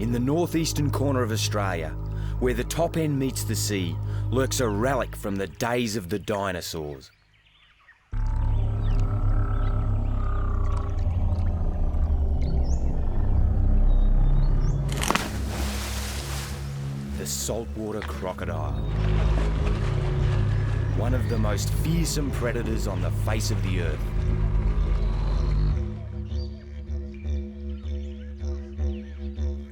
In the northeastern corner of Australia, where the top end meets the sea, lurks a relic from the days of the dinosaurs. The saltwater crocodile. One of the most fearsome predators on the face of the earth.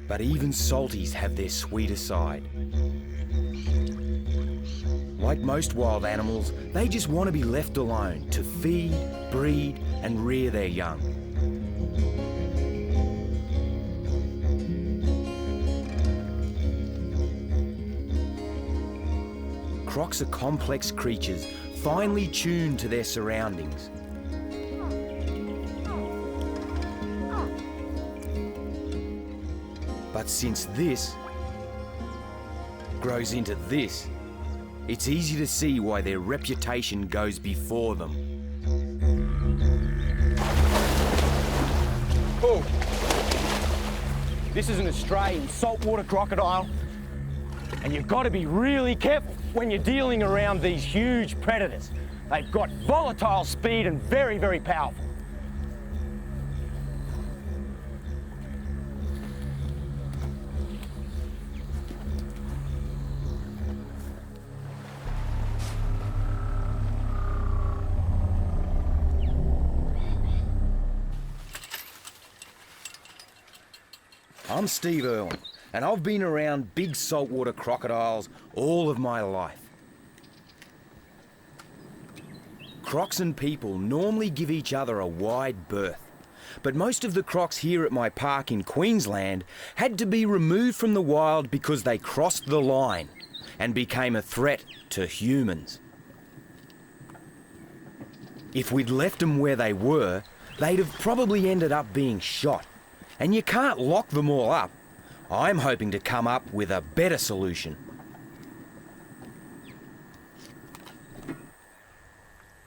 But even salties have their sweeter side. Like most wild animals, they just want to be left alone to feed, breed, and rear their young. Crocs are complex creatures, finely tuned to their surroundings. But since this grows into this, it's easy to see why their reputation goes before them. Oh, this is an Australian saltwater crocodile, and you've got to be really careful when you're dealing around these huge predators. They've got volatile speed and very, very powerful. I'm Steve Irwin, and I've been around big saltwater crocodiles all of my life. Crocs and people normally give each other a wide berth, but most of the crocs here at my park in Queensland had to be removed from the wild because they crossed the line and became a threat to humans. If we'd left them where they were, they'd have probably ended up being shot. And you can't lock them all up. I'm hoping to come up with a better solution.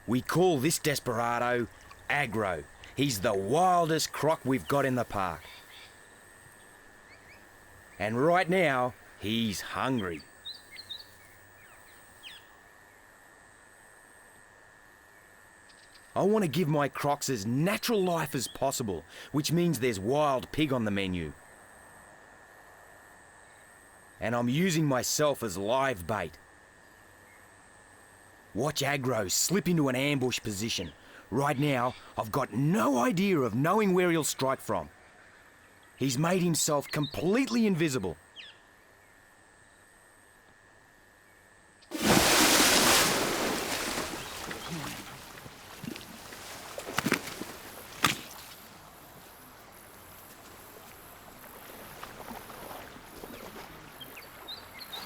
We call this desperado Agro. He's the wildest croc we've got in the park. And right now, he's hungry. I want to give my crocs as natural life as possible, which means there's wild pig on the menu. And I'm using myself as live bait. Watch Agro slip into an ambush position. Right now, I've got no idea of knowing where he'll strike from. He's made himself completely invisible.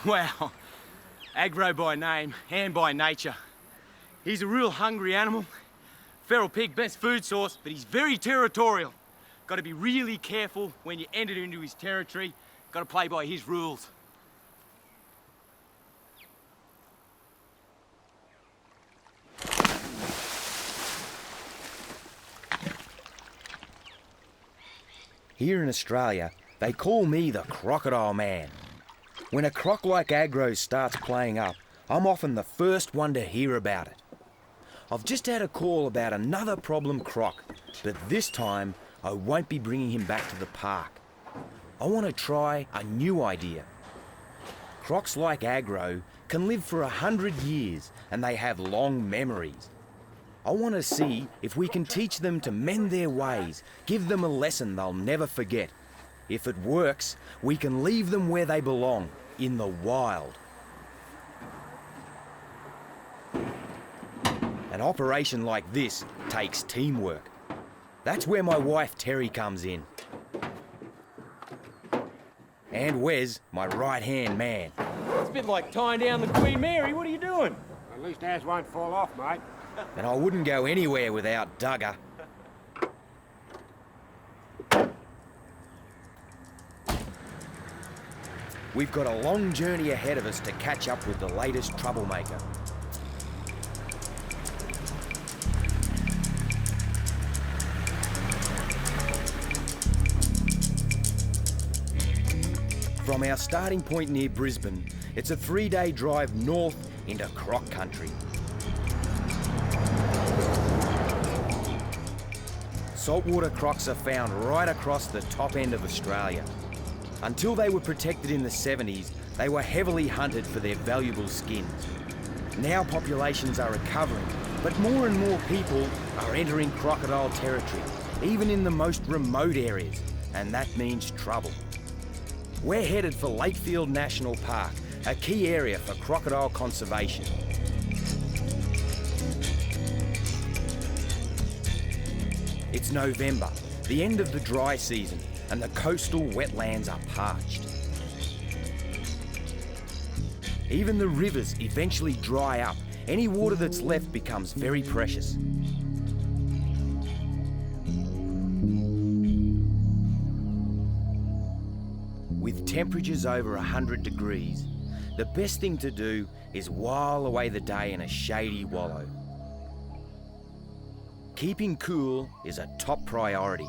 Wow, Agro by name and by nature. He's a real hungry animal. Feral pig, best food source, but he's very territorial. Got to be really careful when you enter into his territory. Got to play by his rules. Here in Australia, they call me the Crocodile Man. When a croc like Agro starts playing up, I'm often the first one to hear about it. I've just had a call about another problem croc, but this time I won't be bringing him back to the park. I want to try a new idea. Crocs like Agro can live for 100 years and they have long memories. I want to see if we can teach them to mend their ways, give them a lesson they'll never forget. If it works, we can leave them where they belong, in the wild. An operation like this takes teamwork. That's where my wife Terry comes in. And Wes, my right-hand man. It's a bit like tying down the Queen Mary. What are you doing? At least ours won't fall off, mate. And I wouldn't go anywhere without Duggar. We've got a long journey ahead of us to catch up with the latest troublemaker. From our starting point near Brisbane, it's a 3-day drive north into croc country. Saltwater crocs are found right across the top end of Australia. Until they were protected in the 70s, they were heavily hunted for their valuable skins. Now populations are recovering, but more and more people are entering crocodile territory, even in the most remote areas, and that means trouble. We're headed for Lakefield National Park, a key area for crocodile conservation. It's November, the end of the dry season, and the coastal wetlands are parched. Even the rivers eventually dry up. Any water that's left becomes very precious. With temperatures over 100 degrees, the best thing to do is while away the day in a shady wallow. Keeping cool is a top priority.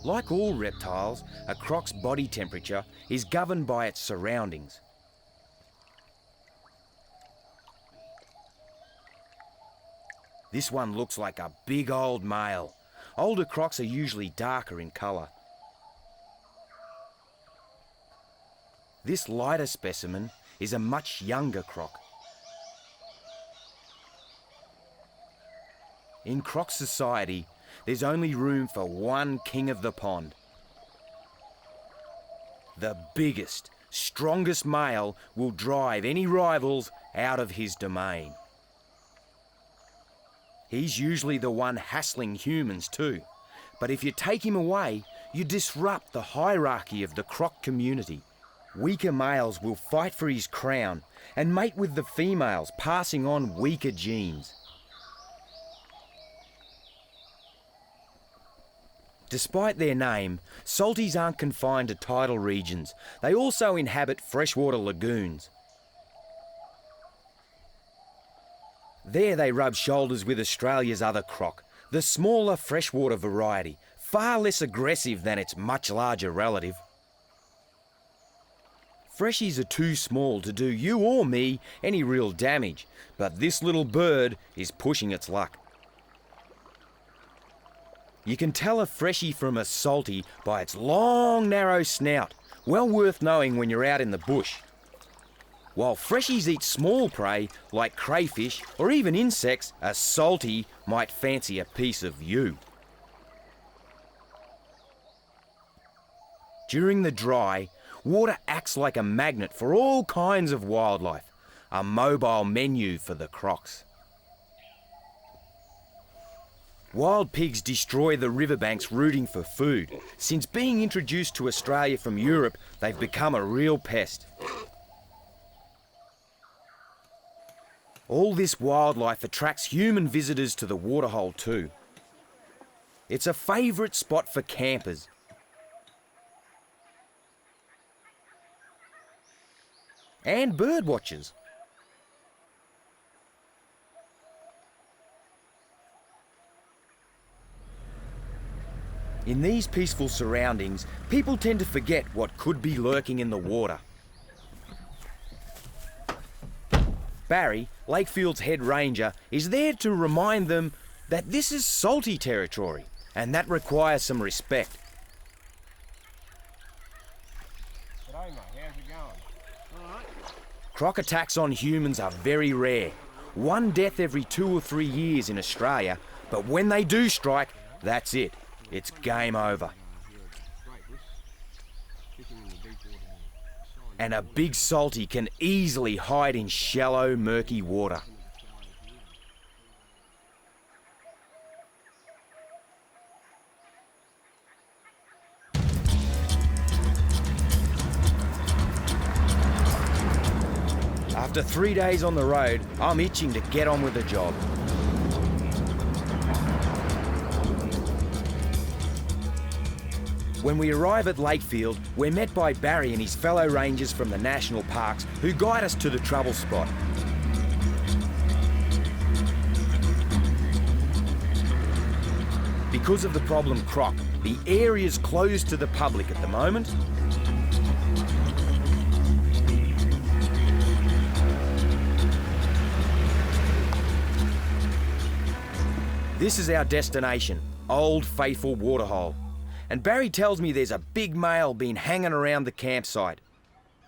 Like all reptiles, a croc's body temperature is governed by its surroundings. This one looks like a big old male. Older crocs are usually darker in colour. This lighter specimen is a much younger croc. In croc society, there's only room for one king of the pond. The biggest, strongest male will drive any rivals out of his domain. He's usually the one hassling humans too, but if you take him away, you disrupt the hierarchy of the croc community. Weaker males will fight for his crown and mate with the females, passing on weaker genes. Despite their name, salties aren't confined to tidal regions. They also inhabit freshwater lagoons. There they rub shoulders with Australia's other croc, the smaller freshwater variety, far less aggressive than its much larger relative. Freshies are too small to do you or me any real damage, but this little bird is pushing its luck. You can tell a freshie from a salty by its long, narrow snout, well worth knowing when you're out in the bush. While freshies eat small prey like crayfish or even insects, a salty might fancy a piece of you. During the dry, water acts like a magnet for all kinds of wildlife, a mobile menu for the crocs. Wild pigs destroy the riverbanks rooting for food. Since being introduced to Australia from Europe, they've become a real pest. All this wildlife attracts human visitors to the waterhole too. It's a favourite spot for campers. And bird watchers. In these peaceful surroundings, people tend to forget what could be lurking in the water. Barry, Lakefield's head ranger, is there to remind them that this is salty territory, and that requires some respect. G'day mate, how's it going? All right. Croc attacks on humans are very rare. One death every 2 or 3 years in Australia, but when they do strike, that's it. It's game over. And a big salty can easily hide in shallow, murky water. After 3 days on the road, I'm itching to get on with the job. When we arrive at Lakefield, we're met by Barry and his fellow rangers from the national parks who guide us to the trouble spot. Because of the problem croc, the area's closed to the public at the moment. This is our destination, Old Faithful Waterhole. And Barry tells me there's a big male been hanging around the campsite.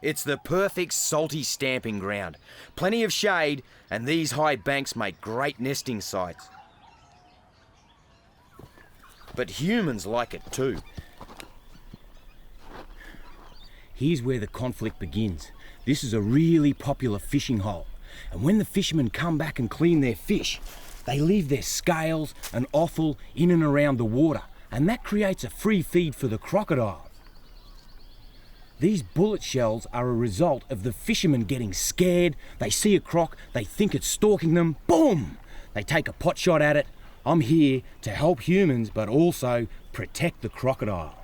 It's the perfect salty stamping ground. Plenty of shade, and these high banks make great nesting sites. But humans like it too. Here's where the conflict begins. This is a really popular fishing hole. And when the fishermen come back and clean their fish, they leave their scales and offal in and around the water. And that creates a free feed for the crocodiles. These bullet shells are a result of the fishermen getting scared. They see a croc, they think it's stalking them, boom! They take a pot shot at it. I'm here to help humans, but also protect the crocodile.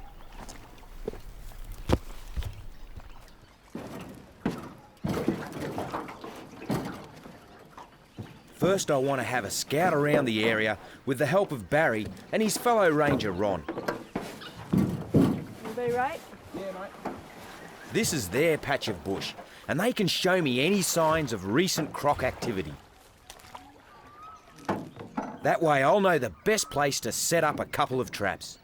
First, I want to have a scout around the area with the help of Barry and his fellow ranger, Ron. Will be right? Yeah, mate. This is their patch of bush, and they can show me any signs of recent croc activity. That way I'll know the best place to set up a couple of traps.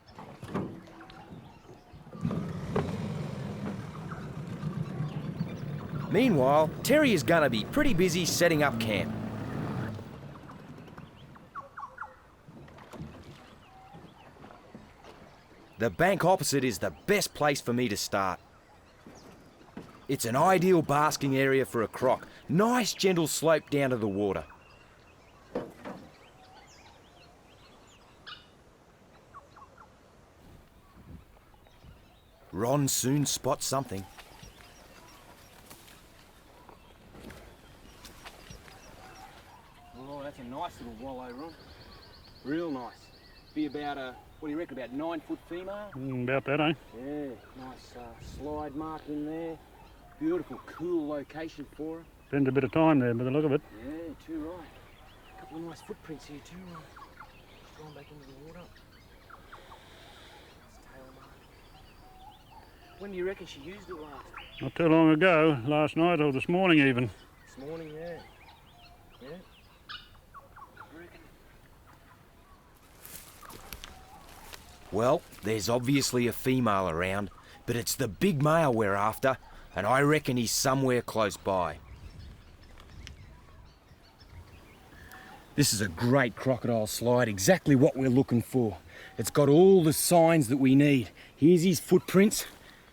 Meanwhile, Terry is going to be pretty busy setting up camp. The bank opposite is the best place for me to start. It's an ideal basking area for a croc. Nice gentle slope down to the water. Ron soon spots something. Oh, that's a nice little wallow, Ron. Real nice. Be about what do you reckon, about 9 foot female? About that, eh? Yeah, nice slide mark in there. Beautiful, cool location for her. Spends a bit of time there by the look of it. Yeah, too right. A couple of nice footprints here too, Ron. Going back into the water. Nice tail mark. When do you reckon she used it last? Not too long ago, last night or this morning even. This morning, yeah. Yeah. I reckon. Well, there's obviously a female around, but it's the big male we're after, and I reckon he's somewhere close by. This is a great crocodile slide, exactly what we're looking for. It's got all the signs that we need. Here's his footprints.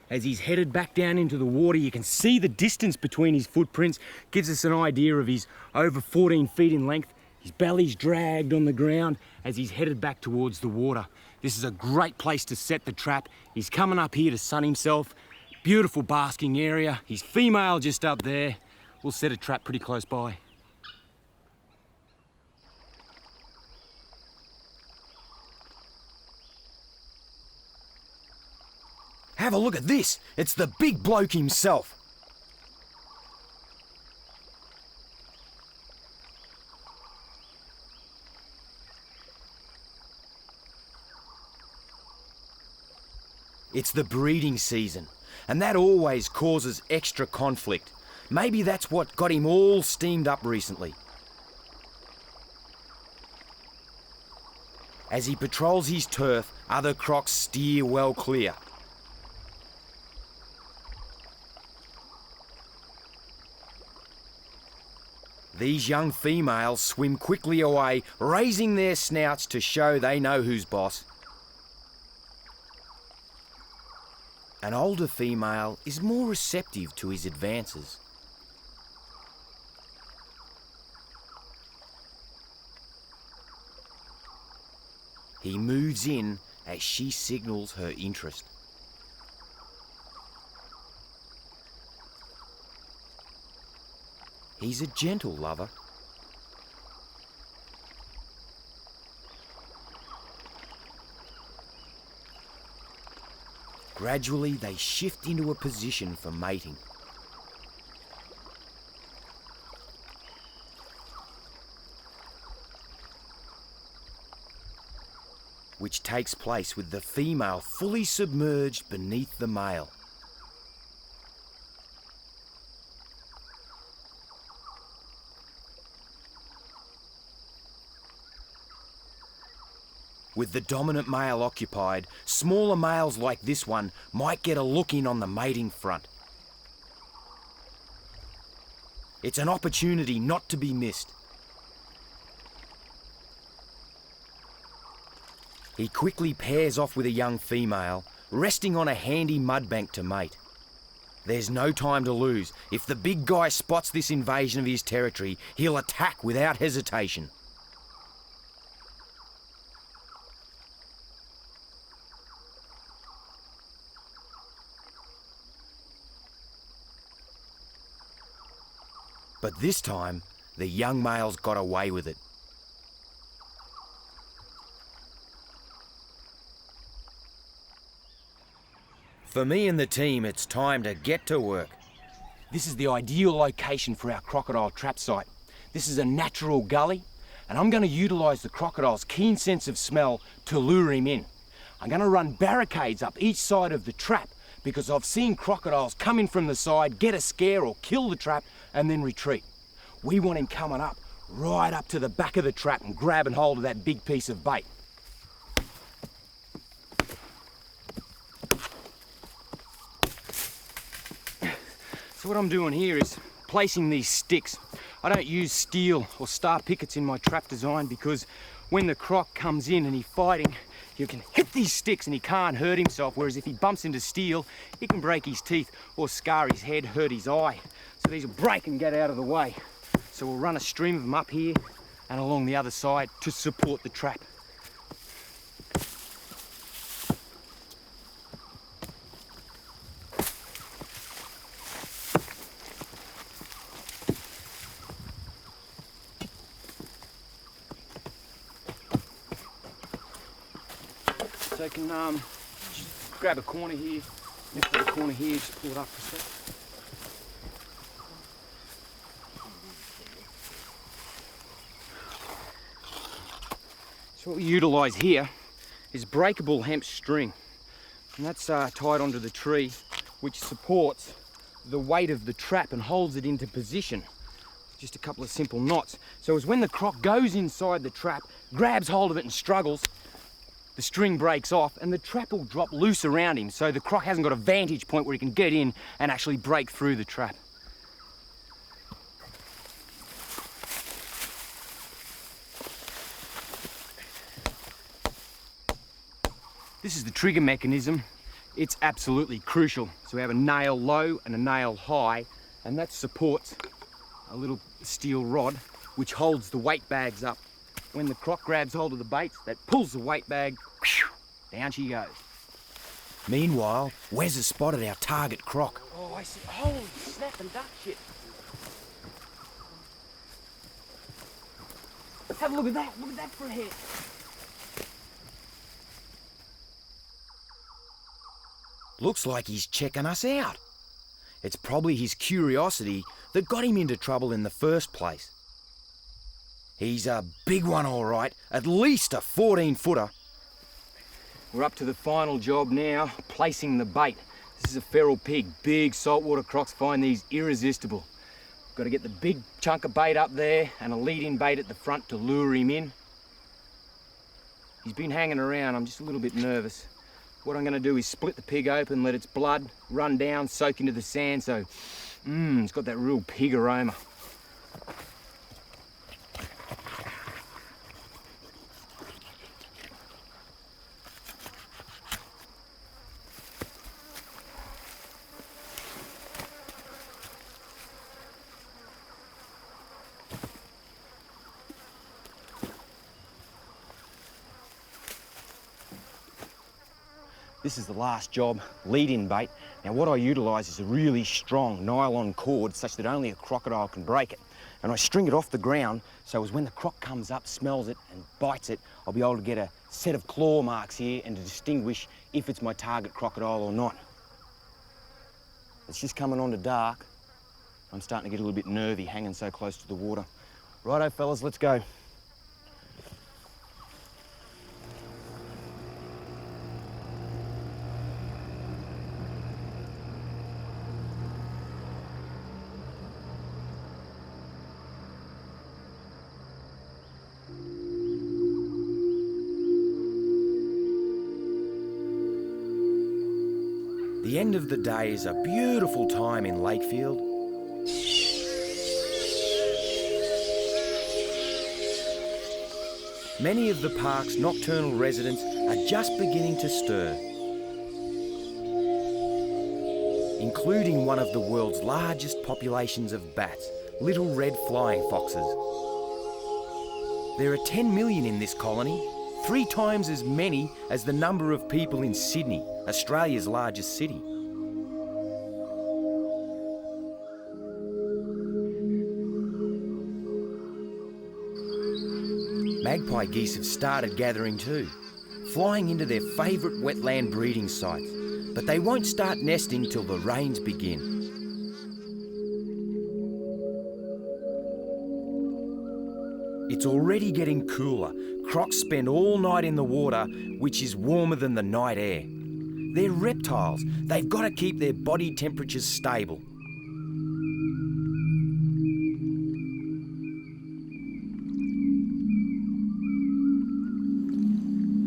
As he's headed back down into the water, you can see the distance between his footprints. Gives us an idea of he's over 14 feet in length. His belly's dragged on the ground as he's headed back towards the water. This is a great place to set the trap. He's coming up here to sun himself. Beautiful basking area. He's female just up there. We'll set a trap pretty close by. Have a look at this. It's the big bloke himself. It's the breeding season, and that always causes extra conflict. Maybe that's what got him all steamed up recently. As he patrols his turf, other crocs steer well clear. These young females swim quickly away, raising their snouts to show they know who's boss. An older female is more receptive to his advances. He moves in as she signals her interest. He's a gentle lover. Gradually, they shift into a position for mating. Which takes place with the female fully submerged beneath the male. With the dominant male occupied, smaller males like this one might get a look in on the mating front. It's an opportunity not to be missed. He quickly pairs off with a young female, resting on a handy mudbank to mate. There's no time to lose. If the big guy spots this invasion of his territory, he'll attack without hesitation. But this time, the young male's got away with it. For me and the team, it's time to get to work. This is the ideal location for our crocodile trap site. This is a natural gully, and I'm going to utilise the crocodile's keen sense of smell to lure him in. I'm going to run barricades up each side of the trap because I've seen crocodiles come in from the side, get a scare or kill the trap, and then retreat. We want him coming up right up to the back of the trap and grabbing hold of that big piece of bait. So what I'm doing here is placing these sticks. I don't use steel or star pickets in my trap design because when the croc comes in and he's fighting, you can hit these sticks and he can't hurt himself, whereas if he bumps into steel, he can break his teeth or scar his head, hurt his eye. So these will break and get out of the way. So we'll run a stream of them up here and along the other side to support the trap. So I can just grab a corner here, lift the corner here, just pull it up for a sec. So what we utilise here is breakable hemp string, and that's tied onto the tree, which supports the weight of the trap and holds it into position. Just a couple of simple knots. So as when the croc goes inside the trap, grabs hold of it and struggles, the string breaks off and the trap will drop loose around him, so the croc hasn't got a vantage point where he can get in and actually break through the trap. This is the trigger mechanism. It's absolutely crucial. So we have a nail low and a nail high, and that supports a little steel rod which holds the weight bags up. When the croc grabs hold of the baits, that pulls the weight bag, down she goes. Meanwhile, Wes has spotted our target croc. Oh, I see. Holy snap and duck shit. Have a look at that. Look at that for a head. Looks like he's checking us out. It's probably his curiosity that got him into trouble in the first place. He's a big one, all right, at least a 14-footer. We're up to the final job now, placing the bait. This is a feral pig. Big saltwater crocs find these irresistible. Got to get the big chunk of bait up there and a lead-in bait at the front to lure him in. He's been hanging around. I'm just a little bit nervous. What I'm going to do is split the pig open, let its blood run down, soak into the sand, so it's got that real pig aroma. This is the last job, lead-in bait. Now what I utilise is a really strong nylon cord such that only a crocodile can break it. And I string it off the ground so as when the croc comes up, smells it and bites it, I'll be able to get a set of claw marks here and to distinguish if it's my target crocodile or not. It's just coming on to dark. I'm starting to get a little bit nervy hanging so close to the water. Righto fellas, let's go. The end of the day is a beautiful time in Lakefield. Many of the park's nocturnal residents are just beginning to stir, including one of the world's largest populations of bats, little red flying foxes. There are 10 million in this colony, 3 times as many as the number of people in Sydney, Australia's largest city. Magpie geese have started gathering too, flying into their favourite wetland breeding sites, but they won't start nesting till the rains begin. It's already getting cooler. Crocs spend all night in the water, which is warmer than the night air. They're reptiles. They've got to keep their body temperatures stable.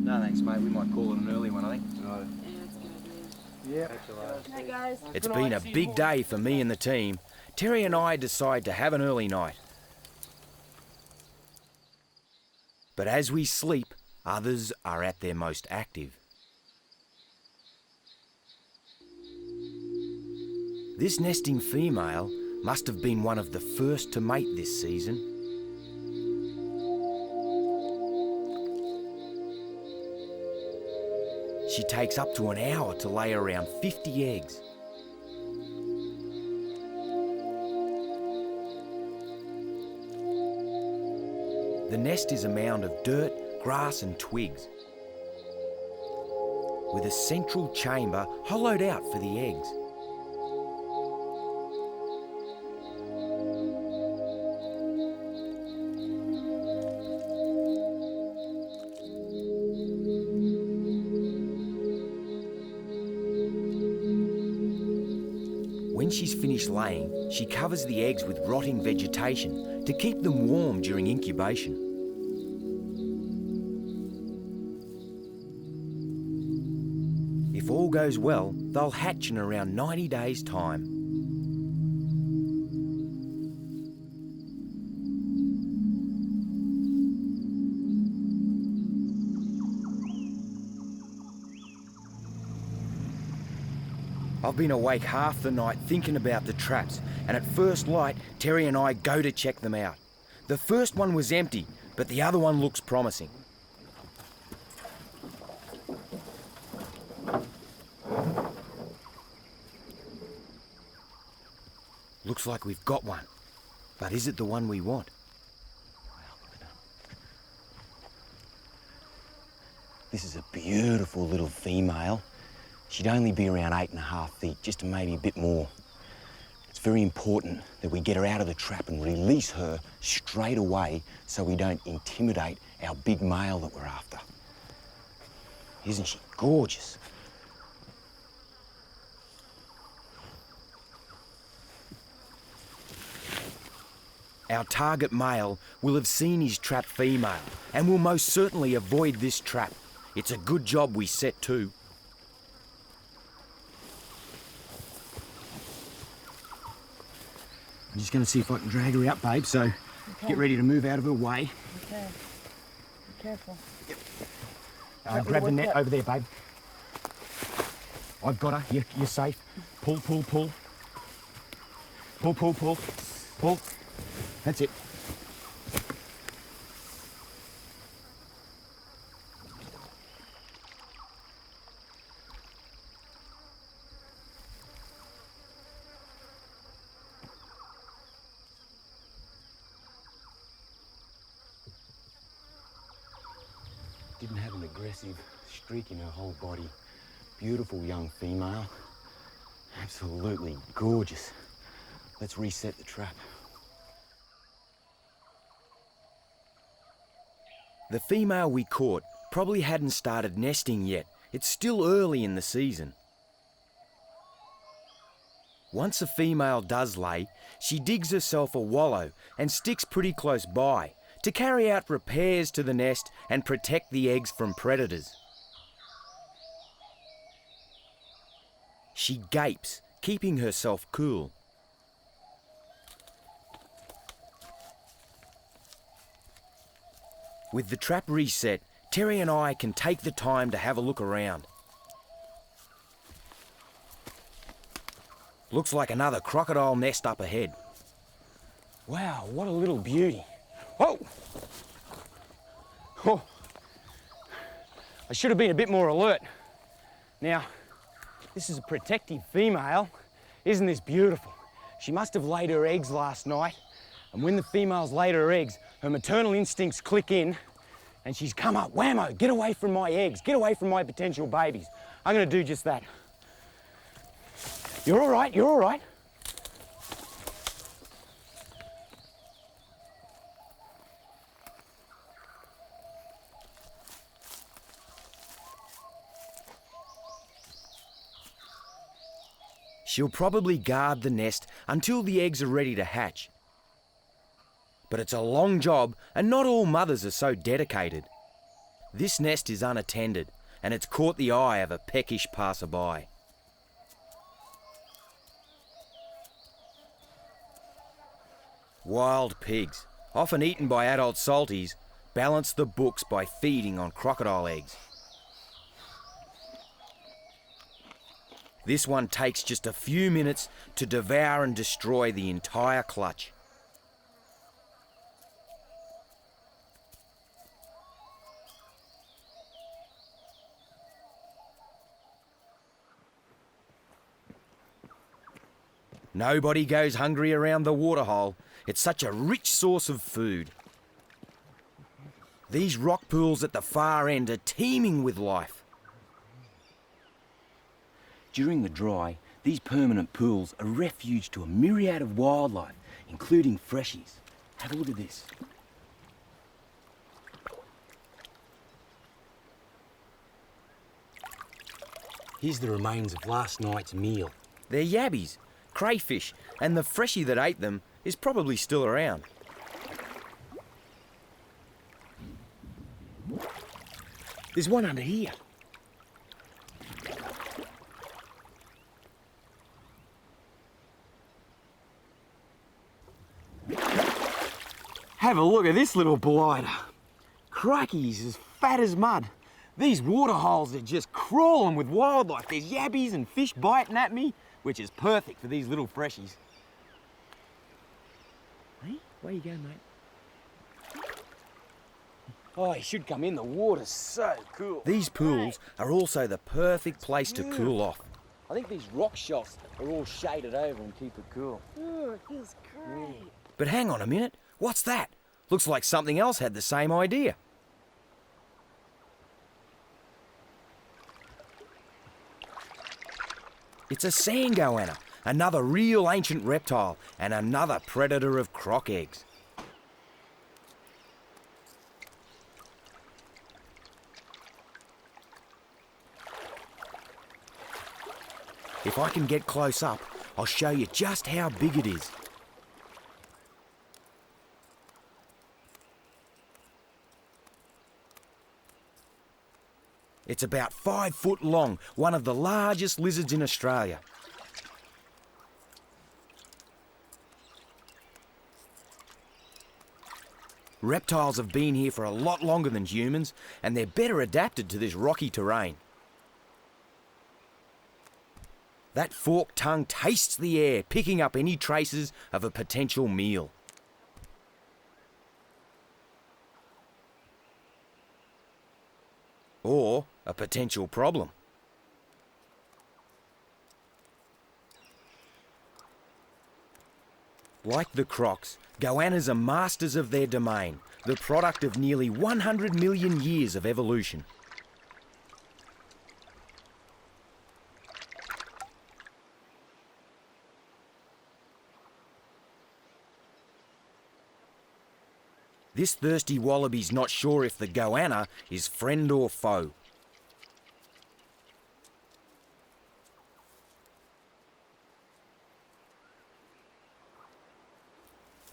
No thanks, mate. We might call it an early one, I think. Yeah. Hey guys. It's been a big day for me and the team. Terry and I decide to have an early night. But as we sleep, others are at their most active. This nesting female must have been one of the first to mate this season. She takes up to an hour to lay around 50 eggs. The nest is a mound of dirt, grass and twigs, with a central chamber hollowed out for the eggs. When she's finished laying, she covers the eggs with rotting vegetation to keep them warm during incubation. If all goes well, they'll hatch in around 90 days' time. I've been awake half the night thinking about the traps, and at first light, Terry and I go to check them out. The first one was empty, but the other one looks promising. Looks like we've got one, but is it the one we want? This is a beautiful little female. She'd only be around 8.5 feet, just maybe a bit more. It's very important that we get her out of the trap and release her straight away so we don't intimidate our big male that we're after. Isn't she gorgeous? Our target male will have seen his trapped female and will most certainly avoid this trap. It's a good job we set too. I'm just going to see if I can drag her out, babe, so get ready to move out of her way. Okay. Be careful. Grab the net over there, babe. I've got her. You're safe. Pull, pull, pull. Pull, pull, pull. Pull. That's it. Didn't have an aggressive streak in her whole body. Beautiful young female. Absolutely gorgeous. Let's reset the trap. The female we caught probably hadn't started nesting yet. It's still early in the season. Once a female does lay, she digs herself a wallow and sticks pretty close by to carry out repairs to the nest and protect the eggs from predators. She gapes, keeping herself cool. With the trap reset, Terry and I can take the time to have a look around. Looks like another crocodile nest up ahead. Wow, what a little beauty. Whoa! Oh, I should have been a bit more alert. Now, this is a protective female. Isn't this beautiful? She must have laid her eggs last night, and when the female's laid her eggs, her maternal instincts click in, and she's come up, whammo, get away from my eggs, get away from my potential babies. I'm gonna do just that. You're all right, you're all right. She'll probably guard the nest until the eggs are ready to hatch. But it's a long job, and not all mothers are so dedicated. This nest is unattended, and it's caught the eye of a peckish passerby. Wild pigs, often eaten by adult salties, balance the books by feeding on crocodile eggs. This one takes just a few minutes to devour and destroy the entire clutch. Nobody goes hungry around the waterhole. It's such a rich source of food. These rock pools at the far end are teeming with life. During the dry, these permanent pools are refuge to a myriad of wildlife, including freshies. Have a look at this. Here's the remains of last night's meal. They're yabbies, crayfish, and the freshie that ate them is probably still around. There's one under here. Have a look at this little blighter. Crikey, he's as fat as mud. These water holes are just crawling with wildlife. There's yabbies and fish biting at me, which is perfect for these little freshies. Hey, where you going, mate? Oh, he should come in. The water's so cool. These pools are also the perfect place to cool off. I think these rock shelves are all shaded over and keep it cool. Ooh, it feels great. But hang on a minute, what's that? Looks like something else had the same idea. It's a sand goanna, another real ancient reptile and another predator of croc eggs. If I can get close up, I'll show you just how big it is. It's about 5 foot long, one of the largest lizards in Australia. Reptiles have been here for a lot longer than humans, and they're better adapted to this rocky terrain. That forked tongue tastes the air, picking up any traces of a potential meal. Or a potential problem. Like the crocs, goannas are masters of their domain, the product of nearly 100 million years of evolution. This thirsty wallaby's not sure if the goanna is friend or foe.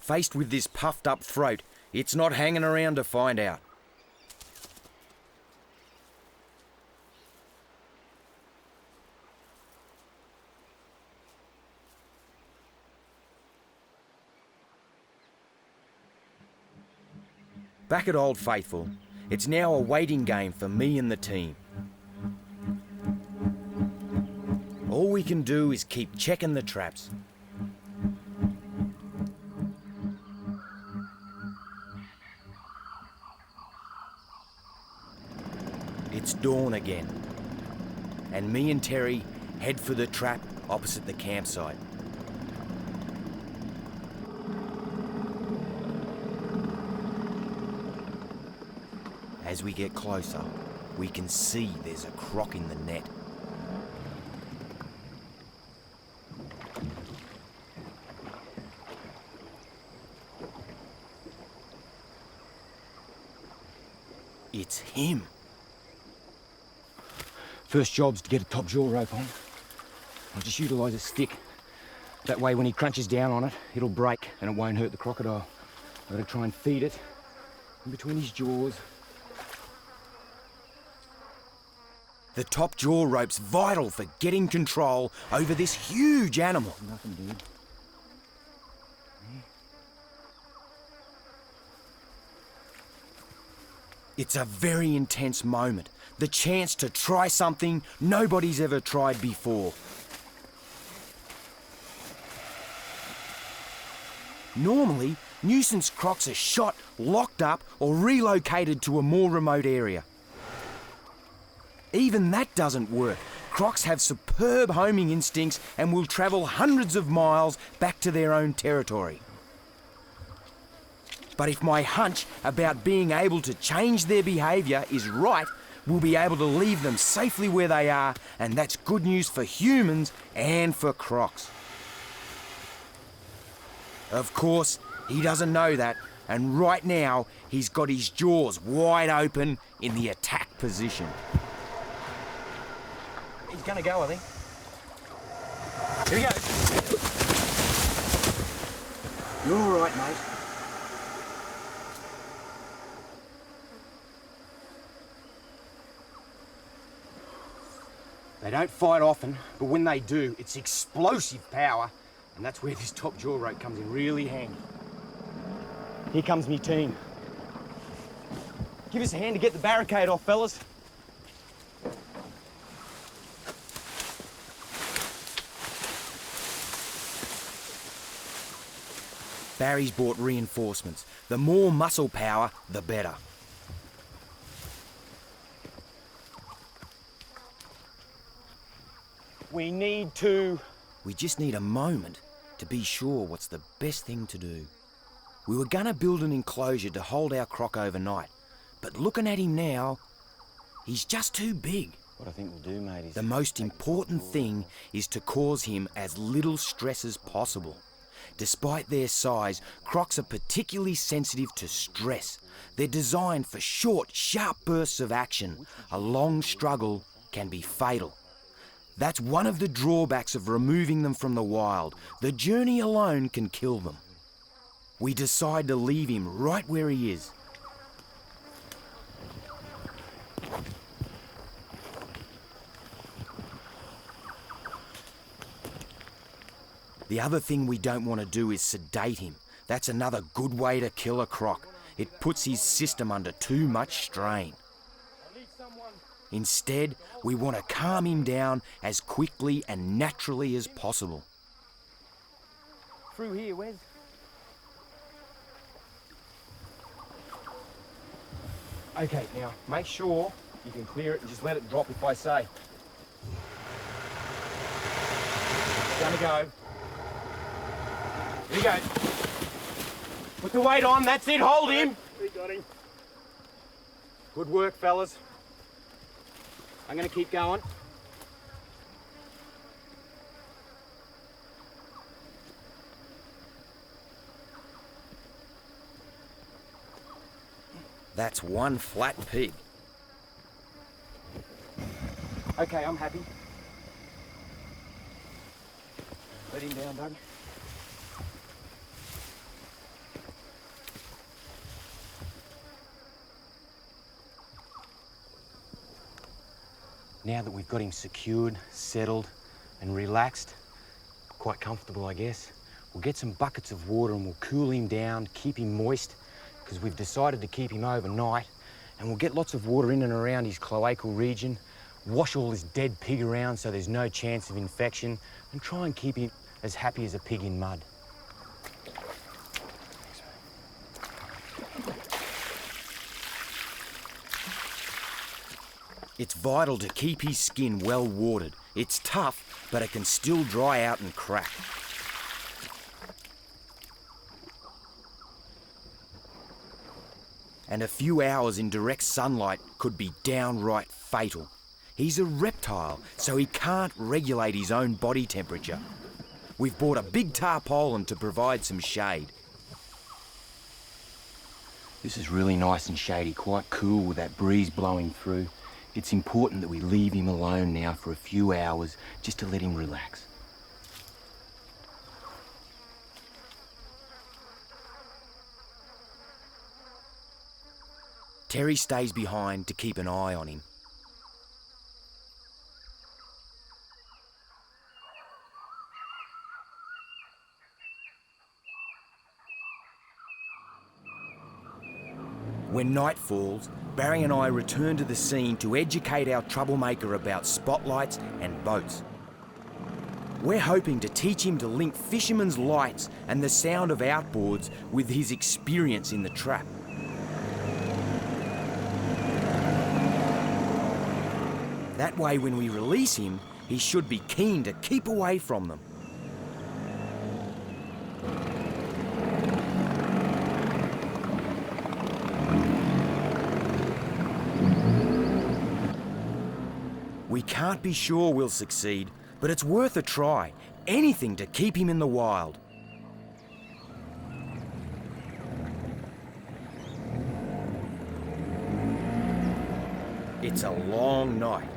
Faced with this puffed up throat, it's not hanging around to find out. Back at Old Faithful, it's now a waiting game for me and the team. All we can do is keep checking the traps. It's dawn again, and me and Terry head for the trap opposite the campsite. As we get closer, we can see there's a croc in the net. It's him. First job's to get a top jaw rope on. I'll just utilise a stick. That way when he crunches down on it, it'll break and it won't hurt the crocodile. I've got to try and feed it in between his jaws. The top jaw rope's vital for getting control over this huge animal. Nothing, dude. It's a very intense moment. The chance to try something nobody's ever tried before. Normally, nuisance crocs are shot, locked up, or relocated to a more remote area. Even that doesn't work. Crocs have superb homing instincts and will travel hundreds of miles back to their own territory. But if my hunch about being able to change their behaviour is right, we'll be able to leave them safely where they are, and that's good news for humans and for crocs. Of course, he doesn't know that, and right now he's got his jaws wide open in the attack position. He's gonna go, I think. Here he goes. You're all right, mate. They don't fight often, but when they do, it's explosive power, and that's where this top jaw rope comes in really handy. Here comes me team. Give us a hand to get the barricade off, fellas. Barry's brought reinforcements. The more muscle power, the better. We need to... We just need a moment to be sure what's the best thing to do. We were gonna build an enclosure to hold our croc overnight, but looking at him now, he's just too big. What I think we'll do, mate, is... The most important thing is to cause him as little stress as possible. Despite their size, crocs are particularly sensitive to stress. They're designed for short, sharp bursts of action. A long struggle can be fatal. That's one of the drawbacks of removing them from the wild. The journey alone can kill them. We decide to leave him right where he is. The other thing we don't want to do is sedate him. That's another good way to kill a croc. It puts his system under too much strain. Instead, we want to calm him down as quickly and naturally as possible. Through here, Wes. Okay, now, make sure you can clear it and just let it drop if I say. It's gonna go. Here he goes. Put the weight on, that's it, hold him. We got him. Good work, fellas. I'm gonna keep going. That's one flat pig. Okay, I'm happy. Let him down, Doug. Now that we've got him secured, settled, and relaxed, quite comfortable, I guess, we'll get some buckets of water and we'll cool him down, keep him moist, because we've decided to keep him overnight, and we'll get lots of water in and around his cloacal region, wash all this dead pig around so there's no chance of infection, and try and keep him as happy as a pig in mud. It's vital to keep his skin well watered. It's tough, but it can still dry out and crack. And a few hours in direct sunlight could be downright fatal. He's a reptile, so he can't regulate his own body temperature. We've bought a big tarpaulin to provide some shade. This is really nice and shady, quite cool with that breeze blowing through. It's important that we leave him alone now for a few hours just to let him relax. Terry stays behind to keep an eye on him. When night falls, Barry and I return to the scene to educate our troublemaker about spotlights and boats. We're hoping to teach him to link fishermen's lights and the sound of outboards with his experience in the trap. That way, when we release him, he should be keen to keep away from them. We can't be sure we'll succeed, but it's worth a try. Anything to keep him in the wild. It's a long night.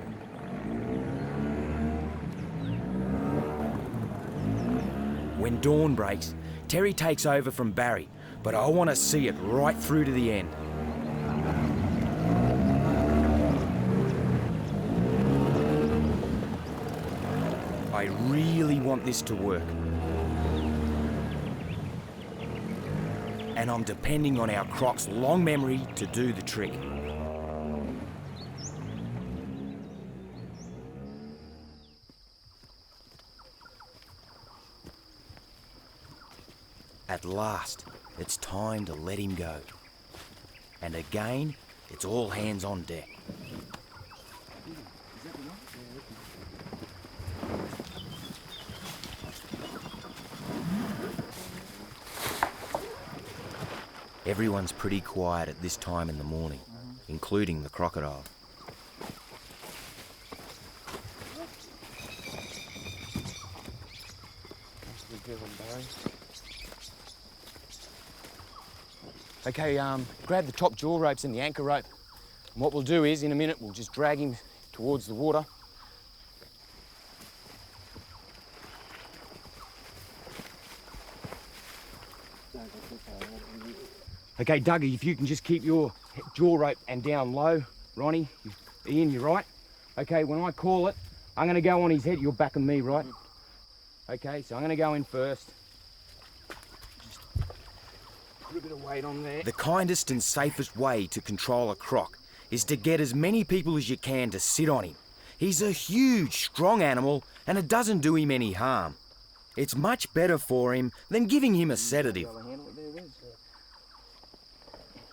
When dawn breaks, Terry takes over from Barry, but I want to see it right through to the end. I really want this to work. And I'm depending on our Croc's long memory to do the trick. At last, it's time to let him go. And again, it's all hands on deck. Everyone's pretty quiet at this time in the morning, including the crocodile. Okay, grab the top jaw ropes and the anchor rope. And what we'll do is, in a minute, we'll just drag him towards the water. Okay, Dougie, if you can just keep your jaw rope and down low. Ronnie, Ian, you're right. Okay, when I call it, I'm gonna go on his head. You're backing me, right? Okay, so I'm gonna go in first. Just put a bit of weight on there. The kindest and safest way to control a croc is to get as many people as you can to sit on him. He's a huge, strong animal, and it doesn't do him any harm. It's much better for him than giving him a sedative.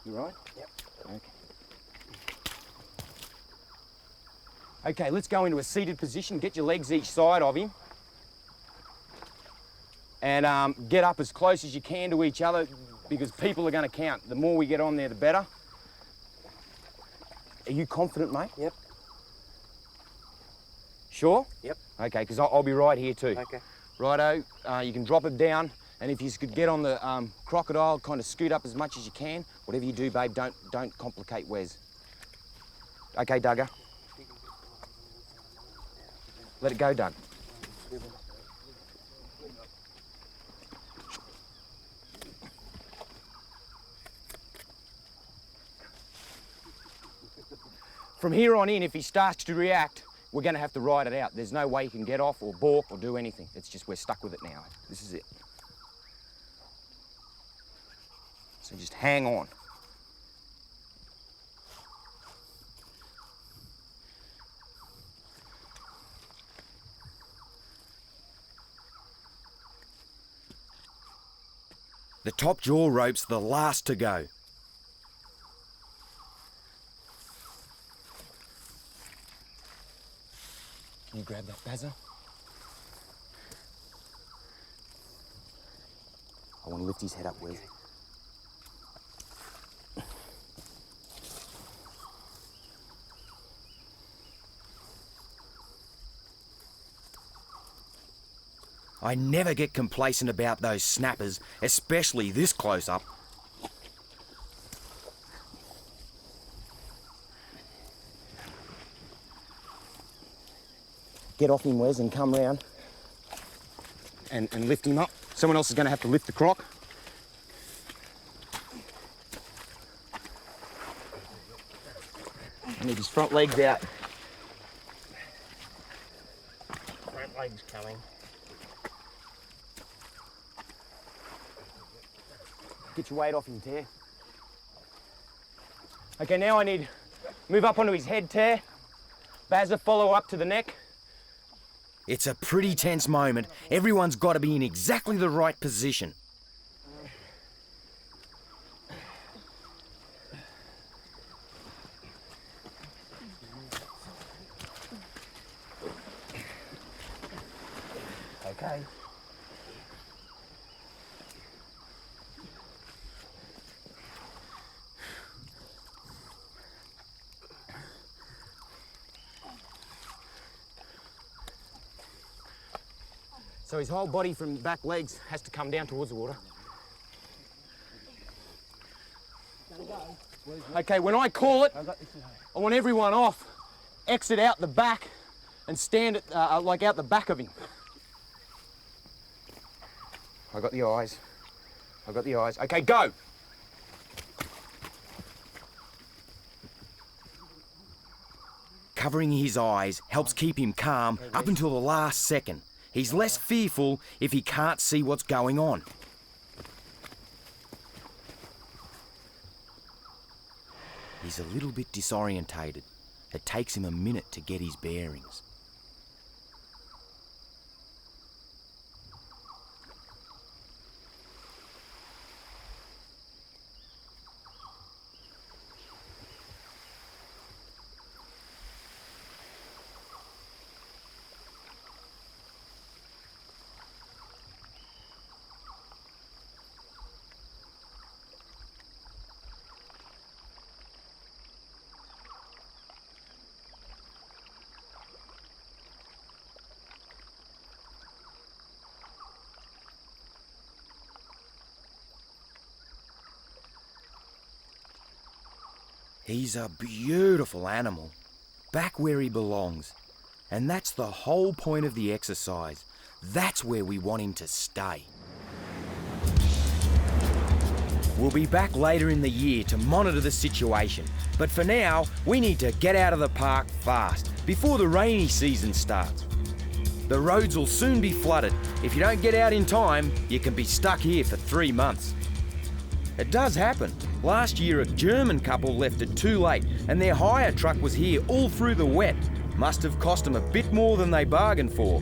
You right? Yep. Okay. Okay, let's go into a seated position. Get your legs each side of him. And get up as close as you can to each other because people are going to count. The more we get on there, the better. Are you confident, mate? Yep. Sure? Yep. Okay, because I'll be right here too. Okay. Righto, you can drop it down. And if you could get on the crocodile, kind of scoot up as much as you can. Whatever you do, babe, don't complicate Wes. Okay, Duggar. Let it go, Doug. From here on in, if he starts to react, we're going to have to ride it out. There's no way he can get off or balk or do anything. It's just we're stuck with it now. This is it. So just hang on. The top jaw rope's the last to go. Can you grab that bazza? I want to lift his head up, Wes. I never get complacent about those snappers, especially this close up. Get off him, Wes, and come round and lift him up. Someone else is going to have to lift the croc. I need his front legs out. Front leg's coming. Get your weight off him, Tear. Okay, now I need move up onto his head, Tear. Bazza, follow up to the neck. It's a pretty tense moment. Everyone's got to be in exactly the right position. Okay. So his whole body from back legs has to come down towards the water. Okay, when I call it, I want everyone off. Exit out the back and stand at, like out the back of him. I got the eyes. I got the eyes. Okay, go. Covering his eyes helps keep him calm up until the last second. He's less fearful if he can't see what's going on. He's a little bit disorientated. It takes him a minute to get his bearings. He's a beautiful animal, back where he belongs. And that's the whole point of the exercise. That's where we want him to stay. We'll be back later in the year to monitor the situation. But for now, we need to get out of the park fast, before the rainy season starts. The roads will soon be flooded. If you don't get out in time, you can be stuck here for 3 months. It does happen. Last year, a German couple left it too late, and their hire truck was here all through the wet. Must have cost them a bit more than they bargained for.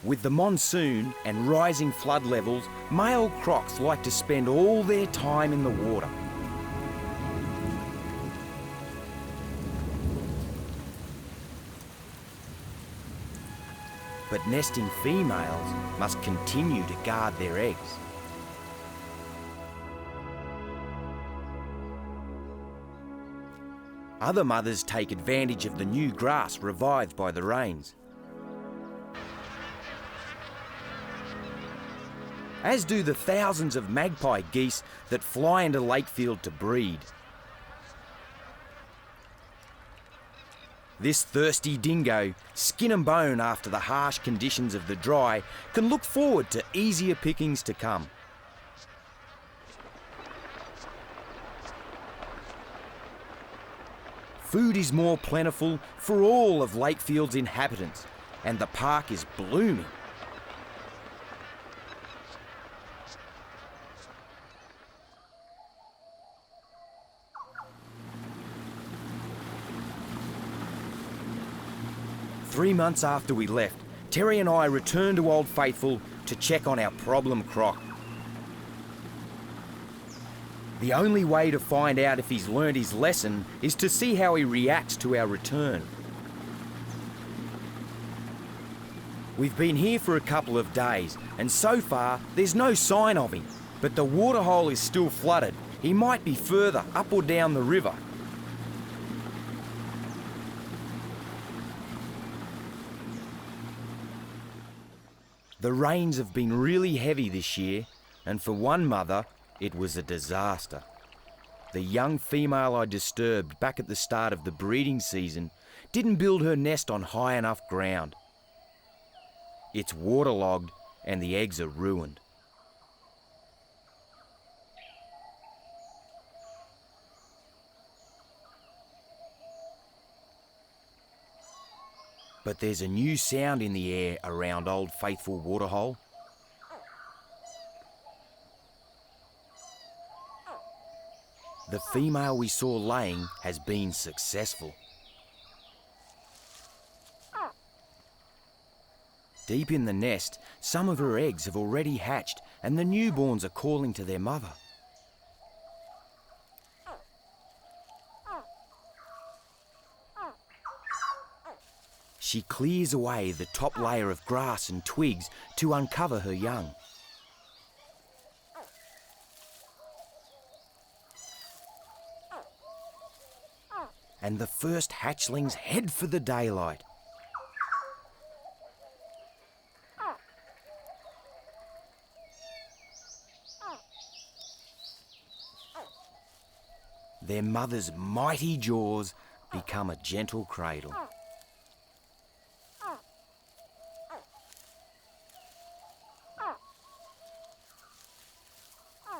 With the monsoon and rising flood levels, male crocs like to spend all their time in the water. But nesting females must continue to guard their eggs. Other mothers take advantage of the new grass revived by the rains. As do the thousands of magpie geese that fly into Lakefield to breed. This thirsty dingo, skin and bone after the harsh conditions of the dry, can look forward to easier pickings to come. food is more plentiful for all of Lakefield's inhabitants, and the park is blooming. Three months after we left, Terry and I returned to Old Faithful to check on our problem croc. The only way to find out if he's learned his lesson is to see how he reacts to our return. We've been here for a couple of days, and so far there's no sign of him. But the waterhole is still flooded. He might be further up or down the river. The rains have been really heavy this year, and for one mother, it was a disaster. The young female I disturbed back at the start of the breeding season didn't build her nest on high enough ground. It's waterlogged and the eggs are ruined. But there's a new sound in the air around Old Faithful Waterhole. The female we saw laying has been successful. Deep in the nest, some of her eggs have already hatched and the newborns are calling to their mother. She clears away the top layer of grass and twigs to uncover her young. And the first hatchlings head for the daylight. Their mother's mighty jaws become a gentle cradle.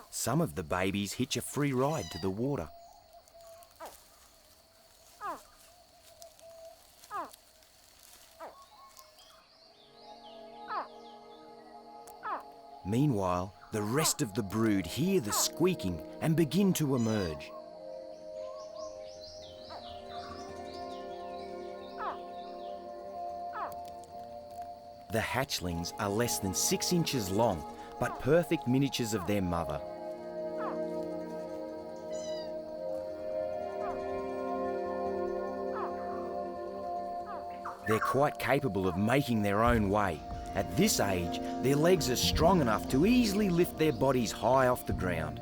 Some of the babies hitch a free ride to the water. Meanwhile, the rest of the brood hear the squeaking and begin to emerge. The hatchlings are less than 6 inches long, but perfect miniatures of their mother. They're quite capable of making their own way. At this age, their legs are strong enough to easily lift their bodies high off the ground.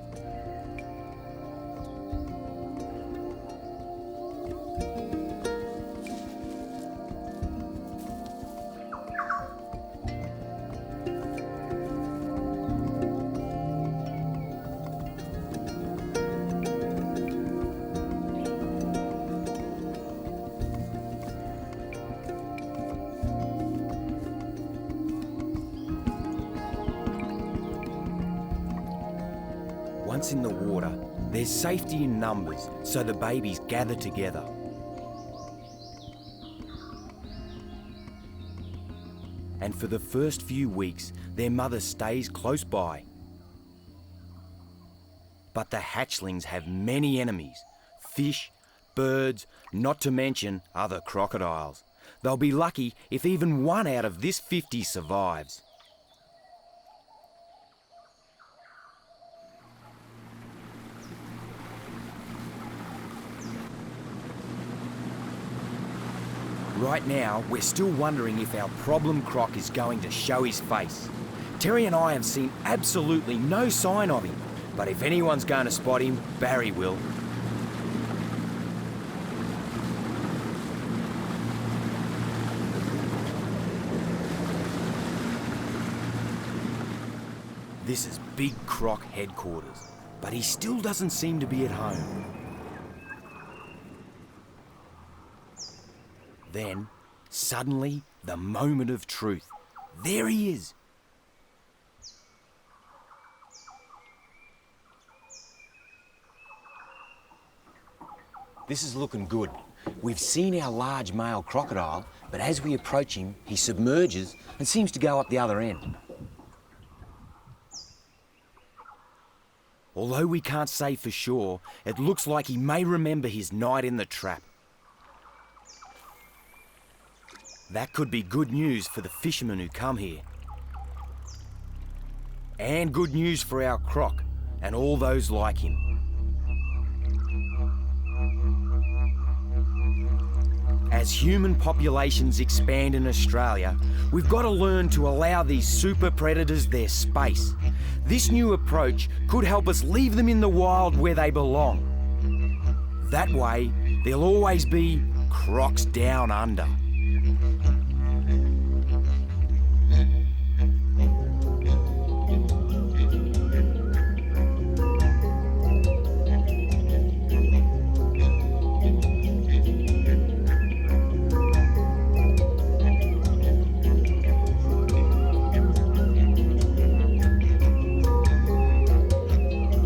Once in the water, there's safety in numbers, so the babies gather together. And for the first few weeks, their mother stays close by. But the hatchlings have many enemies: fish, birds, not to mention other crocodiles. They'll be lucky if even one out of this 50 survives. Right now, we're still wondering if our problem croc is going to show his face. Terry and I have seen absolutely no sign of him, but if anyone's going to spot him, Barry will. This is Big Croc headquarters, but he still doesn't seem to be at home. Then, suddenly, the moment of truth. There he is. This is looking good. We've seen our large male crocodile, but as we approach him, he submerges and seems to go up the other end. Although we can't say for sure, it looks like he may remember his night in the trap. That could be good news for the fishermen who come here. And good news for our croc and all those like him. As human populations expand in Australia, we've got to learn to allow these super predators their space. This new approach could help us leave them in the wild where they belong. That way, there'll always be crocs down under.